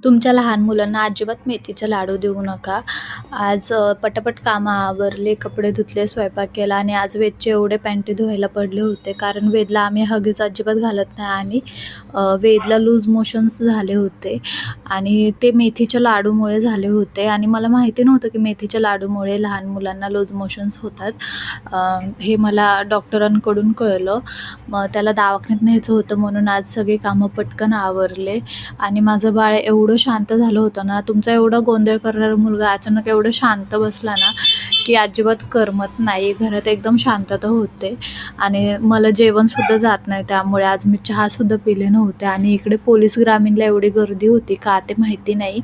तुमच्या लहान मुलांना अजिबात मेथीचे लाडू देऊ नका. आज पटापट कामं आवरले, कपडे धुतले, स्वयंपाक केला आणि आज वेदचे एवढे पॅन्टी धुवायला पडले होते. कारण वेदला आम्ही हगीज अजिबात घालत नाही आणि वेदला लूज मोशन्स झाले होते आणि ते मेथीच्या लाडूमुळे झाले होते आणि मला माहिती नव्हतं की मेथीच्या लाडूमुळे लहान मुलांना लूज मोशन्स होतात. हे मला डॉक्टरांकडून कळलं. मग त्याला दवाखान्यात न्यायचं होतं म्हणून आज सगळी कामं पटकन आवरले आणि माझं बाळ एवढं शांत झालं होतं ना. तुमचा एवढा गोंधळ करणारा मुलगा अचानक एवढं शांत बसला ना की अजिबात करमत नाही. घरात एकदम शांतता होते आणि मला जेवणसुद्धा जात नाही. त्यामुळे आज मी चहासुद्धा पिले नव्हते आणि इकडे पोलीस ग्रामीणला एवढी गर्दी होती का ते माहिती नाही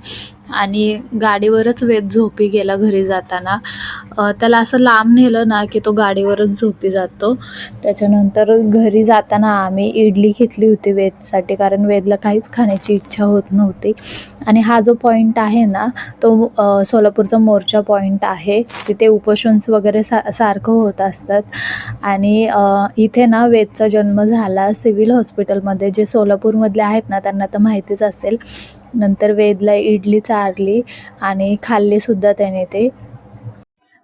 आणि गाडीवरच वेद झोपी गेला घरी जाताना. त्याला असं लांब नेलं ना की तो गाडीवरच झोपी जातो. त्याच्यानंतर घरी जाताना आम्ही इडली घेतली होती वेदसाठी, कारण वेदला काहीच खाण्याची इच्छा होत नव्हती. आणि हा जो पॉईंट आहे ना तो सोलापूरचा मोर्चा पॉईंट आहे. तिथे उपोषण वगैरे सारखं होत असतात आणि इथे ना वेदचा जन्म झाला सिव्हिल हॉस्पिटलमध्ये. जे सोलापूरमधले आहेत ना त्यांना तर माहितीच असेल. नंतर वेदला इडली चारली आणि खाल्लीसुद्धा त्याने ते.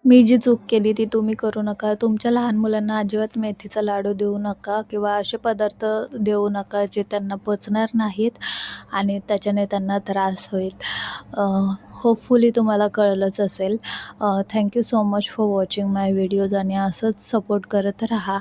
मी जी चूक केली ती तुम्ही करू नका. तुमच्या लहान मुलांना अजिबात मेथीचा लाडू देऊ नका किंवा असे पदार्थ देऊ नका जे त्यांना पचणार नाहीत आणि त्याच्याने त्यांना त्रास होईल. होपफुली तुम्हाला कळलंच असेल. Thank you so much for watching my videos आणि असंच सपोर्ट करत राहा.